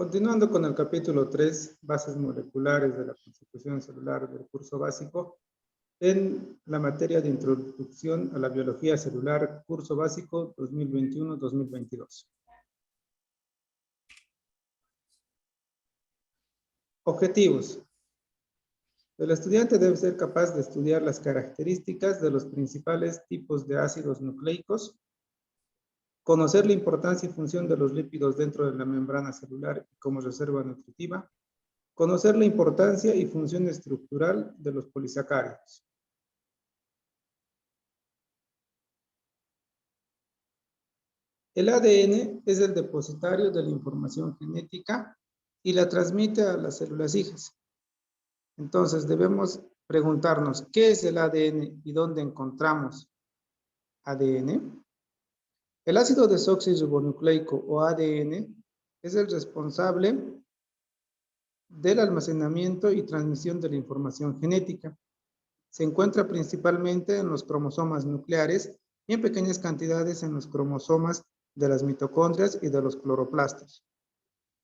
Continuando con el capítulo 3, bases moleculares de la constitución celular del curso básico, en la materia de introducción a la biología celular, curso básico 2021-2022. Objetivos. El estudiante debe ser capaz de estudiar las características de los principales tipos de ácidos nucleicos, conocer la importancia y función de los lípidos dentro de la membrana celular como reserva nutritiva, conocer la importancia y función estructural de los polisacáridos. El ADN es el depositario de la información genética y la transmite a las células hijas. Entonces debemos preguntarnos, ¿qué es el ADN y dónde encontramos ADN? El ácido desoxirribonucleico o ADN es el responsable del almacenamiento y transmisión de la información genética. Se encuentra principalmente en los cromosomas nucleares y en pequeñas cantidades en los cromosomas de las mitocondrias y de los cloroplastos.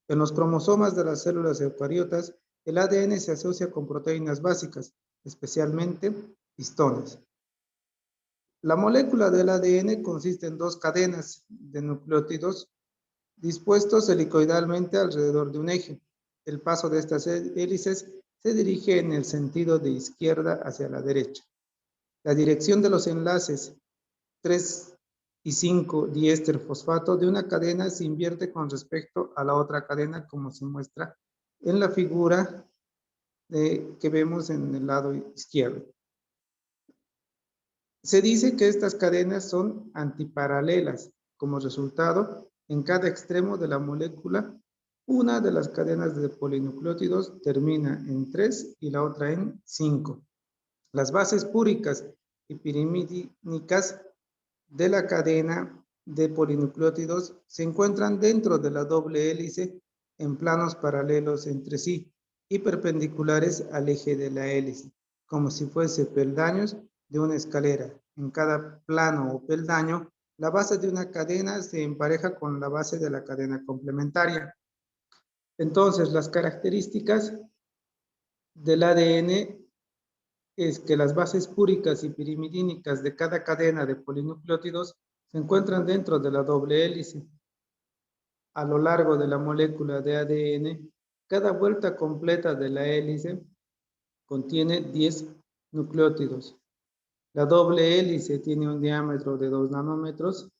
En los cromosomas de las células eucariotas, el ADN se asocia con proteínas básicas, especialmente histonas. La molécula del ADN consiste en dos cadenas de nucleótidos dispuestos helicoidalmente alrededor de un eje. El paso de estas hélices se dirige en el sentido de izquierda hacia la derecha. La dirección de los enlaces 3 y 5 diéster fosfato de una cadena se invierte con respecto a la otra cadena, como se muestra en la figura que vemos en el lado izquierdo. Se dice que estas cadenas son antiparalelas. Como resultado, en cada extremo de la molécula, una de las cadenas de polinucleótidos termina en 3 y la otra en 5. Las bases púricas y pirimidínicas de la cadena de polinucleótidos se encuentran dentro de la doble hélice en planos paralelos entre sí y perpendiculares al eje de la hélice, como si fuese peldaños de una escalera. En cada plano o peldaño, la base de una cadena se empareja con la base de la cadena complementaria. Entonces, las características del ADN es que las bases púricas y pirimidínicas de cada cadena de polinucleótidos se encuentran dentro de la doble hélice. A lo largo de la molécula de ADN, cada vuelta completa de la hélice contiene 10 nucleótidos. La doble hélice tiene un diámetro de 2 nanómetros.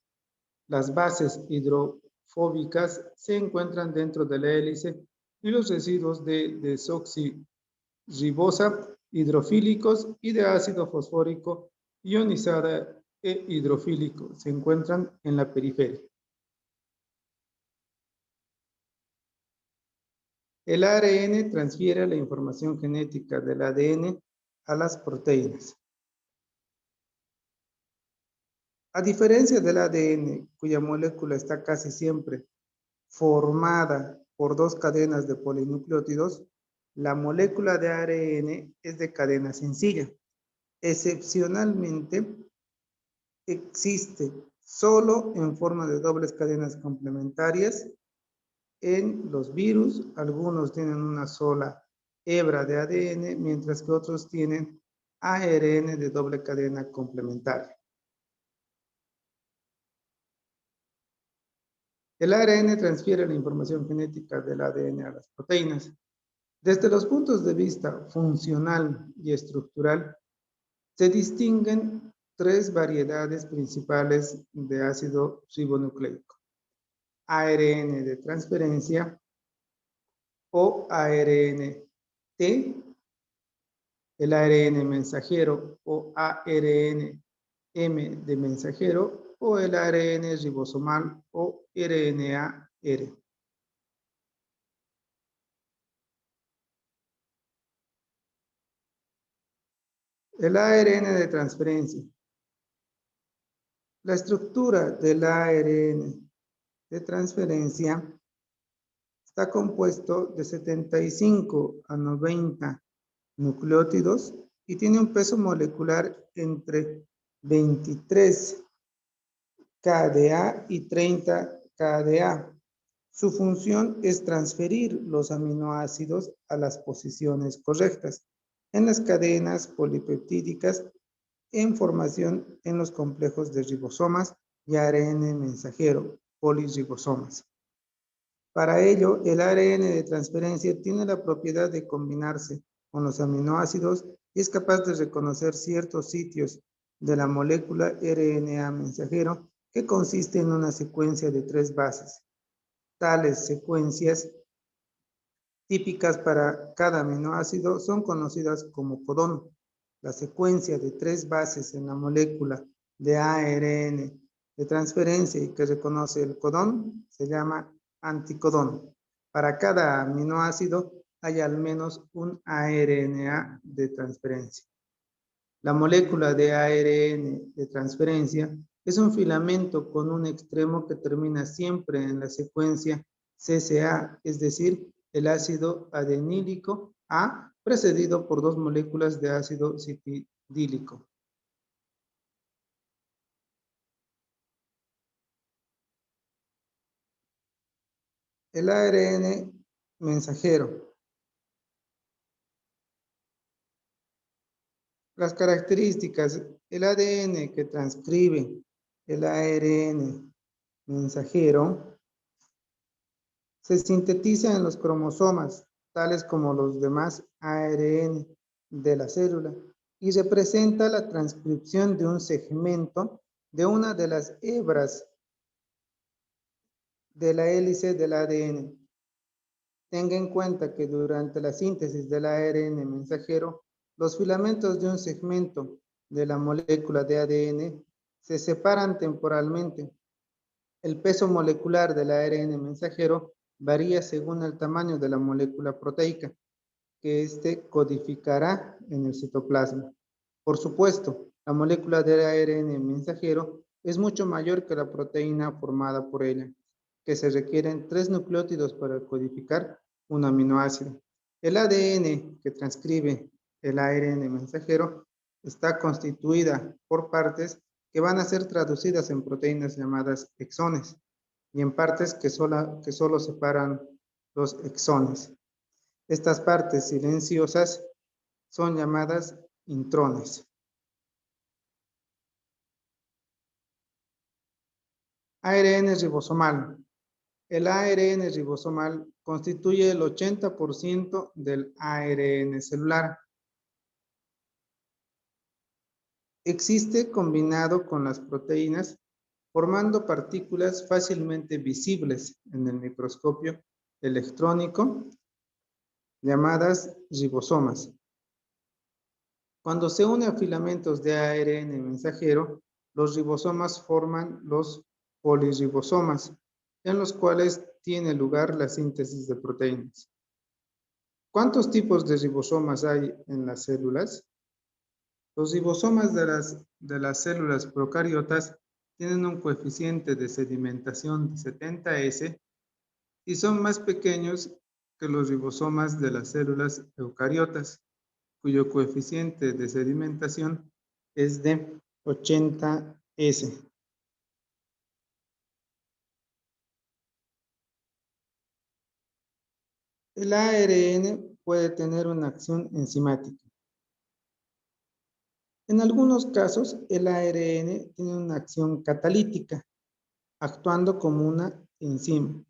Las bases hidrofóbicas se encuentran dentro de la hélice y los residuos de desoxirribosa hidrofílicos y de ácido fosfórico ionizada e hidrofílico se encuentran en la periferia. El ARN transfiere la información genética del ADN a las proteínas. A diferencia del ADN, cuya molécula está casi siempre formada por dos cadenas de polinucleótidos, la molécula de ARN es de cadena sencilla. Excepcionalmente, existe solo en forma de dobles cadenas complementarias en los virus. Algunos tienen una sola hebra de ADN, mientras que otros tienen ARN de doble cadena complementaria. El ARN transfiere la información genética del ADN a las proteínas. Desde los puntos de vista funcional y estructural, se distinguen tres variedades principales de ácido ribonucleico: ARN de transferencia o ARNT, el ARN mensajero o ARNM de mensajero, o el ARN ribosomal o RNAR. El ARN de transferencia. La estructura del ARN de transferencia está compuesto de 75 a 90 nucleótidos y tiene un peso molecular entre 23 kDa y 30 kDa. Su función es transferir los aminoácidos a las posiciones correctas en las cadenas polipeptídicas en formación en los complejos de ribosomas y ARN mensajero, poliribosomas. Para ello, el ARN de transferencia tiene la propiedad de combinarse con los aminoácidos y es capaz de reconocer ciertos sitios de la molécula RNA mensajero que consiste en una secuencia de 3 bases. Tales secuencias típicas para cada aminoácido son conocidas como codón. La secuencia de 3 bases en la molécula de ARN de transferencia y que reconoce el codón se llama anticodón. Para cada aminoácido hay al menos un ARNA de transferencia. La molécula de ARN de transferencia es un filamento con un extremo que termina siempre en la secuencia CCA, es decir, el ácido adenílico A, precedido por 2 moléculas de ácido citidílico. El ARN mensajero. Las características, el ADN que transcribe el ARN mensajero se sintetiza en los cromosomas, tales como los demás ARN de la célula, y representa la transcripción de un segmento de una de las hebras de la hélice del ADN. Tenga en cuenta que durante la síntesis del ARN mensajero, los filamentos de un segmento de la molécula de ADN se separan temporalmente. El peso molecular del ARN mensajero varía según el tamaño de la molécula proteica que éste codificará en el citoplasma. Por supuesto, la molécula del ARN mensajero es mucho mayor que la proteína formada por ella, que se requieren 3 nucleótidos para codificar un aminoácido. El ADN que transcribe el ARN mensajero está constituida por partes que van a ser traducidas en proteínas llamadas exones y en partes que solo separan los exones. Estas partes silenciosas son llamadas intrones. ARN ribosomal. El ARN ribosomal constituye el 80% del ARN celular. Existe combinado con las proteínas, formando partículas fácilmente visibles en el microscopio electrónico, llamadas ribosomas. Cuando se une a filamentos de ARN mensajero, los ribosomas forman los poliribosomas, en los cuales tiene lugar la síntesis de proteínas. ¿Cuántos tipos de ribosomas hay en las células? Los ribosomas de las células procariotas tienen un coeficiente de sedimentación de 70S y son más pequeños que los ribosomas de las células eucariotas, cuyo coeficiente de sedimentación es de 80S. El ARN puede tener una acción enzimática. En algunos casos, el ARN tiene una acción catalítica, actuando como una enzima.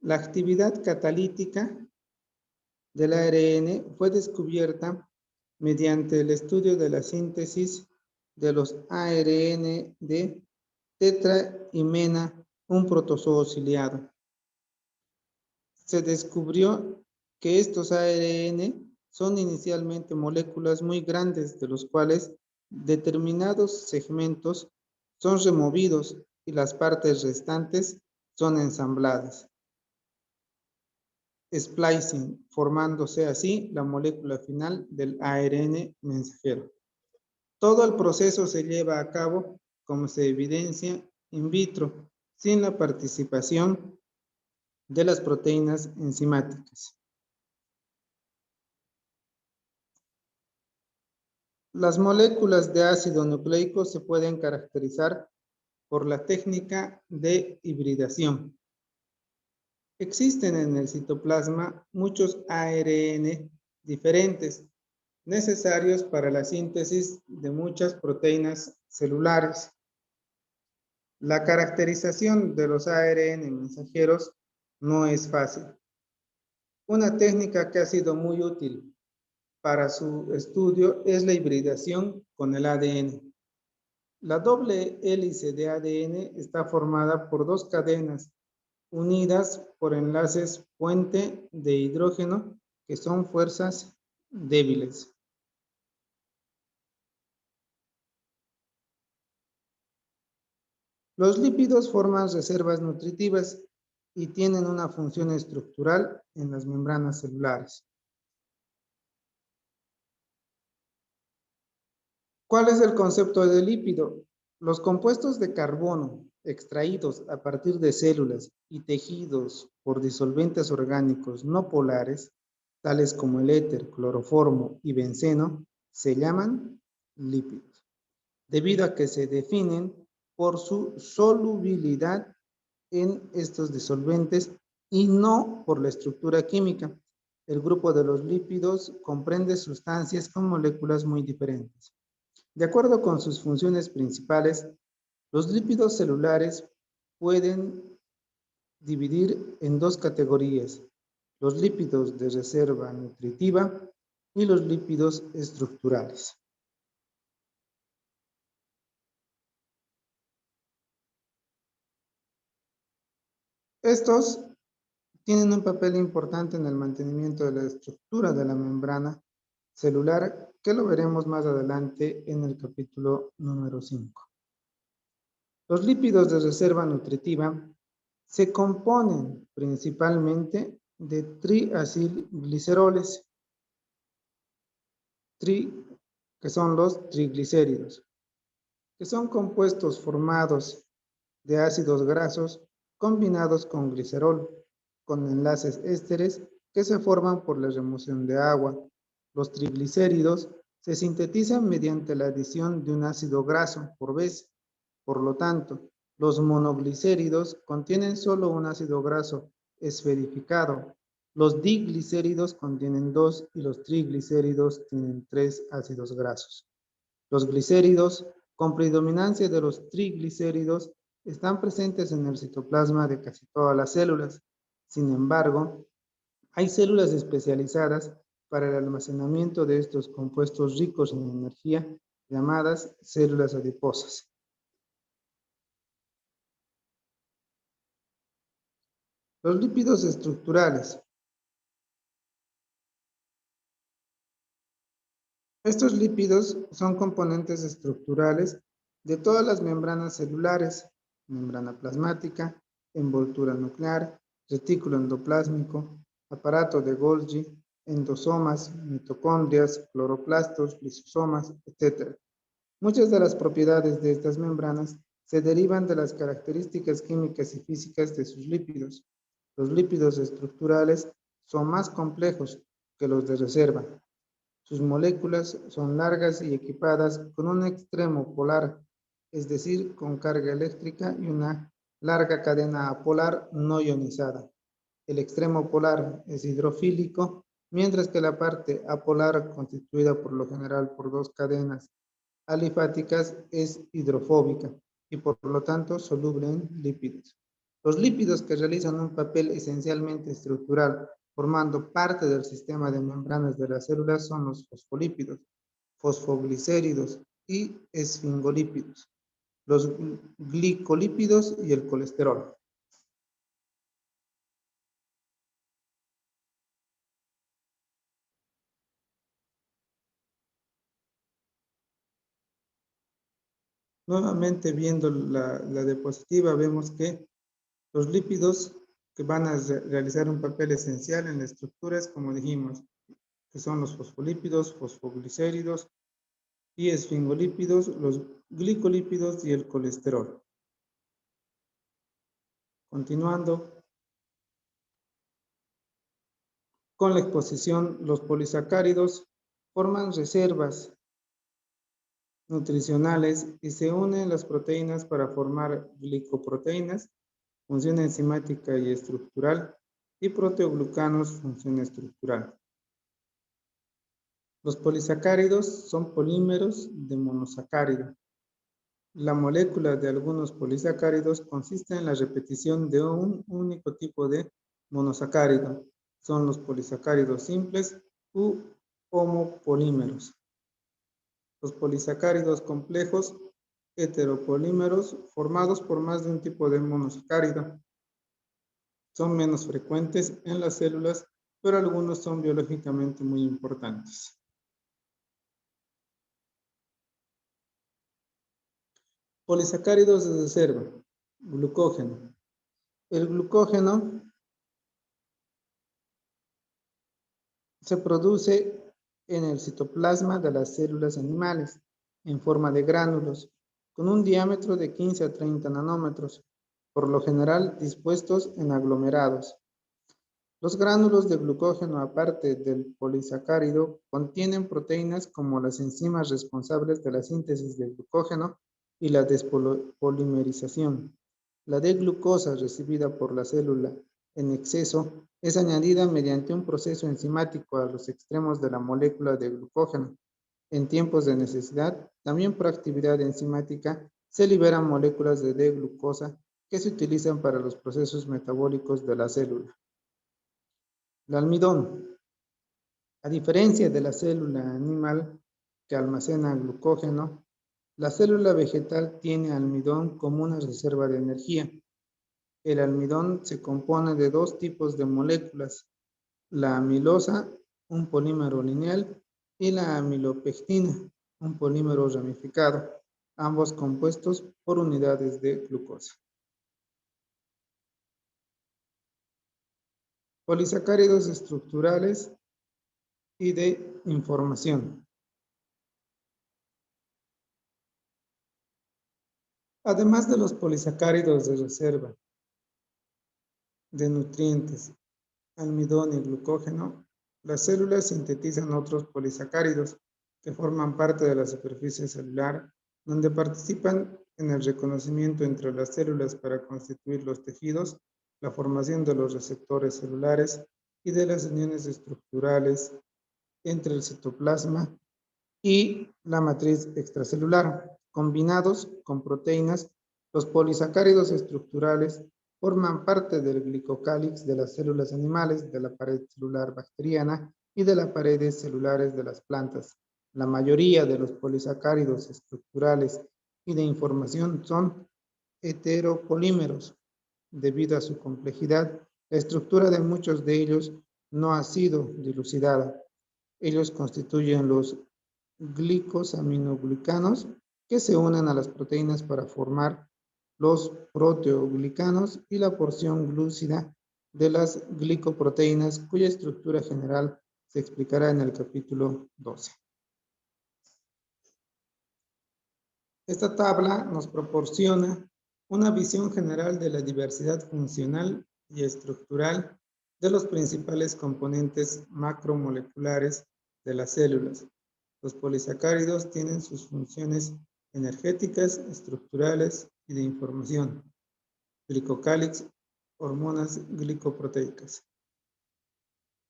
La actividad catalítica del ARN fue descubierta mediante el estudio de la síntesis de los ARN de tetraimena, un protozoo ciliado. Se descubrió que estos ARN son inicialmente moléculas muy grandes, de los cuales determinados segmentos son removidos y las partes restantes son ensambladas. Splicing, formándose así la molécula final del ARN mensajero. Todo el proceso se lleva a cabo, como se evidencia, in vitro, sin la participación de las proteínas enzimáticas. Las moléculas de ácido nucleico se pueden caracterizar por la técnica de hibridación. Existen en el citoplasma muchos ARN diferentes, necesarios para la síntesis de muchas proteínas celulares. La caracterización de los ARN mensajeros no es fácil. Una técnica que ha sido muy útil para su estudio es la hibridación con el ADN. La doble hélice de ADN está formada por dos cadenas unidas por enlaces puente de hidrógeno que son fuerzas débiles. Los lípidos forman reservas nutritivas y tienen una función estructural en las membranas celulares. ¿Cuál es el concepto de lípido? Los compuestos de carbono extraídos a partir de células y tejidos por disolventes orgánicos no polares, tales como el éter, cloroformo y benceno, se llaman lípidos, debido a que se definen por su solubilidad en estos disolventes y no por la estructura química. El grupo de los lípidos comprende sustancias con moléculas muy diferentes. De acuerdo con sus funciones principales, los lípidos celulares pueden dividir en dos categorías: los lípidos de reserva nutritiva y los lípidos estructurales. Estos tienen un papel importante en el mantenimiento de la estructura de la membrana celular, que lo veremos más adelante en el capítulo número 5. Los lípidos de reserva nutritiva se componen principalmente de triacilgliceroles, que son los triglicéridos, que son compuestos formados de ácidos grasos combinados con glicerol, con enlaces ésteres que se forman por la remoción de agua. Los triglicéridos se sintetizan mediante la adición de un ácido graso por vez. Por lo tanto, los monoglicéridos contienen solo un ácido graso esferificado. Los diglicéridos contienen dos y los triglicéridos tienen tres ácidos grasos. Los glicéridos, con predominancia de los triglicéridos, están presentes en el citoplasma de casi todas las células. Sin embargo, hay células especializadas para el almacenamiento de estos compuestos ricos en energía, llamadas células adiposas. Los lípidos estructurales. Estos lípidos son componentes estructurales de todas las membranas celulares: membrana plasmática, envoltura nuclear, retículo endoplásmico, aparato de Golgi, endosomas, mitocondrias, cloroplastos, lisosomas, etc. Muchas de las propiedades de estas membranas se derivan de las características químicas y físicas de sus lípidos. Los lípidos estructurales son más complejos que los de reserva. Sus moléculas son largas y equipadas con un extremo polar, es decir, con carga eléctrica, y una larga cadena apolar no ionizada. El extremo polar es hidrofílico, mientras que la parte apolar, constituida por lo general por dos cadenas alifáticas, es hidrofóbica y por lo tanto soluble en lípidos. Los lípidos, que realizan un papel esencialmente estructural formando parte del sistema de membranas de las células, son los fosfolípidos, fosfoglicéridos y esfingolípidos, los glicolípidos y el colesterol. Nuevamente, viendo la diapositiva, vemos que los lípidos que van a realizar un papel esencial en la estructura es, como dijimos, que son los fosfolípidos, fosfoglicéridos y esfingolípidos, los glicolípidos y el colesterol. Continuando con la exposición, los polisacáridos forman reservas nutricionales y se unen las proteínas para formar glicoproteínas, función enzimática y estructural, y proteoglucanos, función estructural. Los polisacáridos son polímeros de monosacárido. La molécula de algunos polisacáridos consiste en la repetición de un único tipo de monosacárido. Son los polisacáridos simples u homopolímeros. Los polisacáridos complejos heteropolímeros formados por más de un tipo de monosacárido son menos frecuentes en las células, pero algunos son biológicamente muy importantes. Polisacáridos de reserva. Glucógeno. El glucógeno se produce en el citoplasma de las células animales en forma de gránulos con un diámetro de 15 a 30 nanómetros, por lo general dispuestos en aglomerados. Los gránulos de glucógeno, aparte del polisacárido, contienen proteínas como las enzimas responsables de la síntesis de glucógeno y la despolimerización. La D-glucosa recibida por la célula en exceso es añadida mediante un proceso enzimático a los extremos de la molécula de glucógeno. En tiempos de necesidad, también por actividad enzimática, se liberan moléculas de D-glucosa que se utilizan para los procesos metabólicos de la célula. El almidón. A diferencia de la célula animal que almacena glucógeno, la célula vegetal tiene almidón como una reserva de energía. El almidón se compone de dos tipos de moléculas, la amilosa, un polímero lineal, y la amilopectina, un polímero ramificado, ambos compuestos por unidades de glucosa. Polisacáridos estructurales y de información. Además de los polisacáridos de reserva de nutrientes, almidón y glucógeno, las células sintetizan otros polisacáridos que forman parte de la superficie celular, donde participan en el reconocimiento entre las células para constituir los tejidos, la formación de los receptores celulares y de las uniones estructurales entre el citoplasma y la matriz extracelular. Combinados con proteínas, los polisacáridos estructurales forman parte del glicocálix de las células animales, de la pared celular bacteriana y de las paredes celulares de las plantas. La mayoría de los polisacáridos estructurales y de información son heteropolímeros. Debido a su complejidad, la estructura de muchos de ellos no ha sido dilucidada. Ellos constituyen los glicosaminoglicanos que se unen a las proteínas para formar los proteoglicanos y la porción glúcida de las glicoproteínas, cuya estructura general se explicará en el capítulo 12. Esta tabla nos proporciona una visión general de la diversidad funcional y estructural de los principales componentes macromoleculares de las células. Los polisacáridos tienen sus funciones energéticas, estructurales y de información. Glicocálix, hormonas glicoproteicas.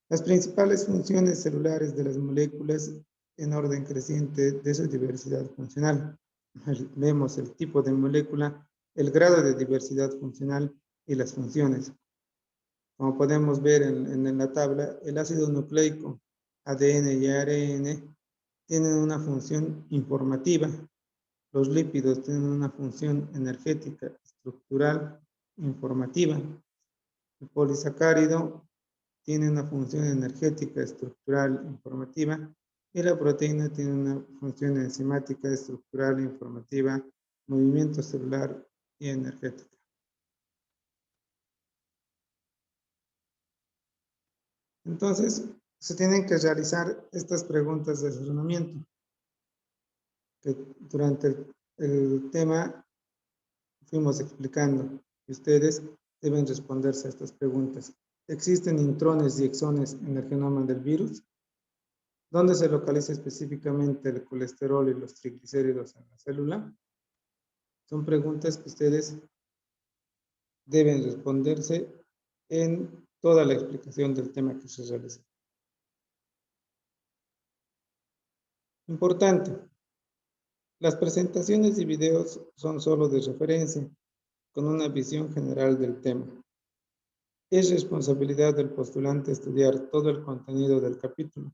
Las principales funciones celulares de las moléculas en orden creciente de su diversidad funcional. Vemos el tipo de molécula, el grado de diversidad funcional y las funciones. Como podemos ver en la tabla, el ácido nucleico, ADN y ARN, tienen una función informativa. Los lípidos tienen una función energética, estructural, informativa. El polisacárido tiene una función energética, estructural, informativa. Y la proteína tiene una función enzimática, estructural, informativa, movimiento celular y energética. Entonces, se tienen que realizar estas preguntas de razonamiento, que durante el tema fuimos explicando, y ustedes deben responderse a estas preguntas. ¿Existen intrones y exones en el genoma del virus? ¿Dónde se localiza específicamente el colesterol y los triglicéridos en la célula? Son preguntas que ustedes deben responderse en toda la explicación del tema que se realiza. Importante, las presentaciones y videos son solo de referencia, con una visión general del tema. Es responsabilidad del postulante estudiar todo el contenido del capítulo,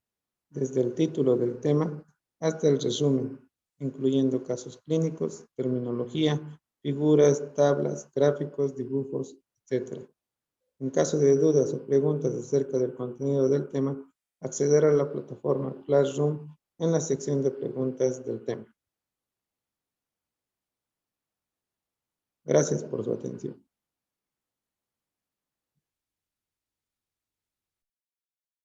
desde el título del tema hasta el resumen, incluyendo casos clínicos, terminología, figuras, tablas, gráficos, dibujos, etc. En caso de dudas o preguntas acerca del contenido del tema, acceder a la plataforma Classroom en la sección de preguntas del tema. Gracias por su atención.